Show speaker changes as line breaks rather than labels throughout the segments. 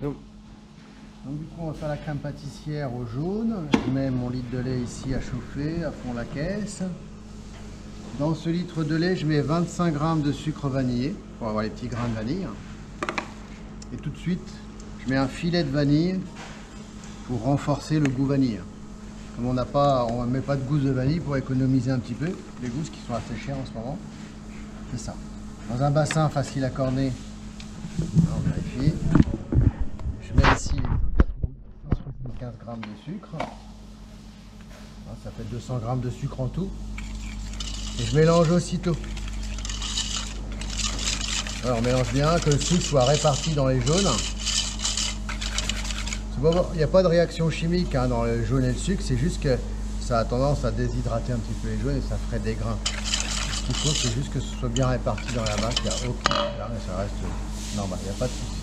Donc du coup on va faire la crème pâtissière au jaune. Je mets mon litre de lait ici à chauffer à fond la caisse. Dans ce litre de lait, je mets 25 g de sucre vanillé pour avoir les petits grains de vanille. Et tout de suite, je mets un filet de vanille pour renforcer le goût vanille. Comme on ne met pas de gousse de vanille pour économiser un petit peu les gousses qui sont assez chères en ce moment. C'est ça. Dans un bassin facile à corner, on vérifie. Je mets ici 175 g de sucre. Ça fait 200 g de sucre en tout. Et je mélange aussitôt. Alors on mélange bien, que le sucre soit réparti dans les jaunes. Il n'y a pas de réaction chimique dans le jaune et le sucre, c'est juste que ça a tendance à déshydrater un petit peu les jaunes et ça ferait des grains. Ce qu'il faut, c'est juste que ce soit bien réparti dans la masse. Il n'y a aucun... Là, ça reste normal, il n'y a pas de souci.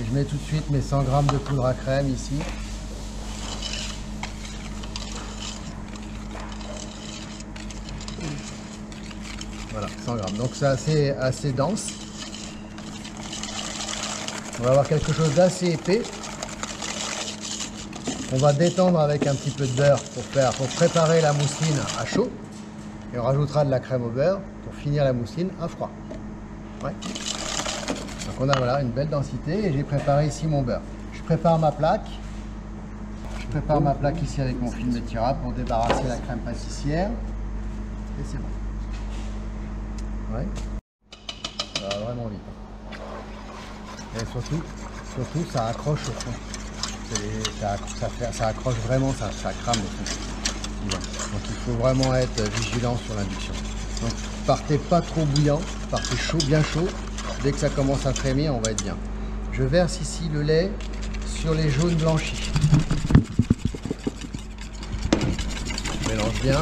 Et je mets tout de suite mes 100 g de poudre à crème ici. Voilà, 100 g. Donc c'est assez dense. On va avoir quelque chose d'assez épais. On va détendre avec un petit peu de beurre pour préparer la mousseline à chaud. Et on rajoutera de la crème au beurre pour finir la mousseline à froid. Ouais. Donc on a voilà, une belle densité et j'ai préparé ici mon beurre. Je prépare ma plaque. Je prépare ma plaque ici avec mon film étirable pour débarrasser la crème pâtissière. Et c'est bon. Ouais. Ça va vraiment vite. Et surtout ça accroche au fond. Ça accroche vraiment, ça crame au fond. Donc il faut vraiment être vigilant sur l'induction. Donc partez pas trop bouillant, partez chaud, bien chaud. Dès que ça commence à frémir, on va être bien. Je verse ici le lait sur les jaunes blanchis. Je mélange bien.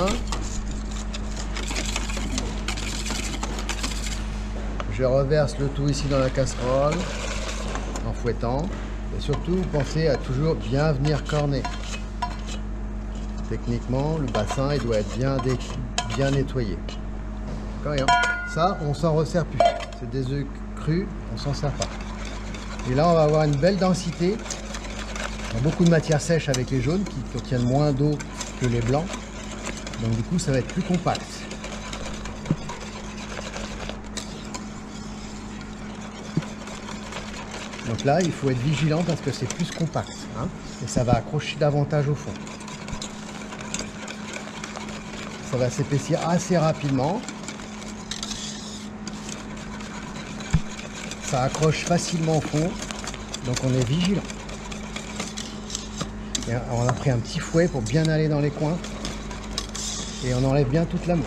Je reverse le tout ici dans la casserole en fouettant. Et surtout, pensez à toujours bien venir corner. Techniquement, le bassin il doit être bien nettoyé. Ça, on s'en resserre plus. C'est des œufs crus, on s'en sert pas. Et là, on va avoir une belle densité. Il y a beaucoup de matière sèche avec les jaunes qui contiennent moins d'eau que les blancs. Donc du coup, ça va être plus compact. Donc là, il faut être vigilant parce que c'est plus compact. Hein, et ça va accrocher davantage au fond. Ça va s'épaissir assez rapidement. Ça accroche facilement au fond. Donc on est vigilant. Et on a pris un petit fouet pour bien aller dans les coins. Et on enlève bien toute la mousse.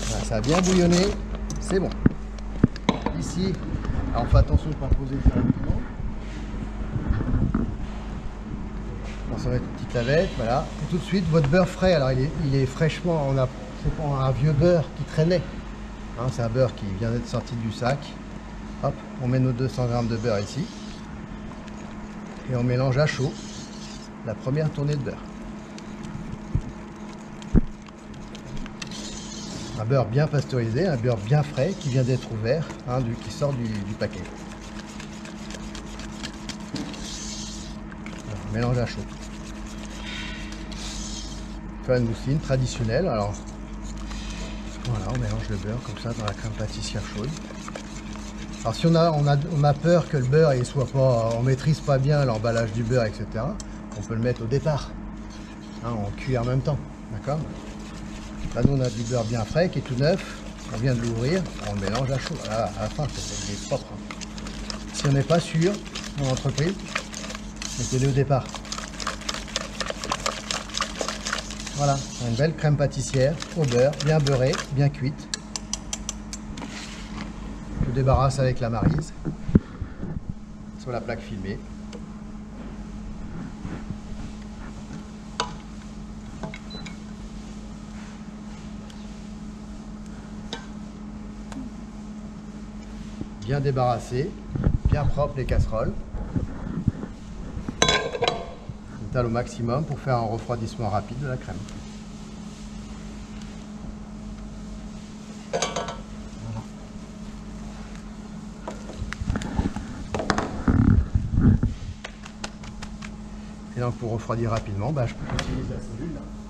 Voilà, ça a bien bouillonné. C'est bon. Ici, alors on fait attention de ne pas poser ça rapidement. On s'en met une petite lavette, voilà. Et tout de suite, votre beurre frais, alors il est fraîchement, c'est pas un vieux beurre qui traînait. Hein, c'est un beurre qui vient d'être sorti du sac. Hop, on met nos 200 g de beurre ici. Et on mélange à chaud la première tournée de beurre. Un beurre bien pasteurisé, un beurre bien frais qui vient d'être ouvert, hein, qui sort du paquet. Alors, mélange à chaud. Faire une mousseline traditionnelle. Alors voilà, on mélange le beurre comme ça dans la crème pâtissière chaude. Alors si on a peur que le beurre on maîtrise pas bien l'emballage du beurre, etc. On peut le mettre au départ, hein, on cuit en même temps, d'accord. Là, nous, on a du beurre bien frais qui est tout neuf. On vient de l'ouvrir. On le mélange à chaud. À la fin, c'est propre. Hein. Si on n'est pas sûr, dans l'entreprise, mettez-le au départ. Voilà, une belle crème pâtissière au beurre, bien beurrée, bien cuite. Je débarrasse avec la maryse sur la plaque filmée. Bien débarrassé, bien propre les casseroles. On étale au maximum pour faire un refroidissement rapide de la crème. Et donc pour refroidir rapidement, j'utilise la cellule.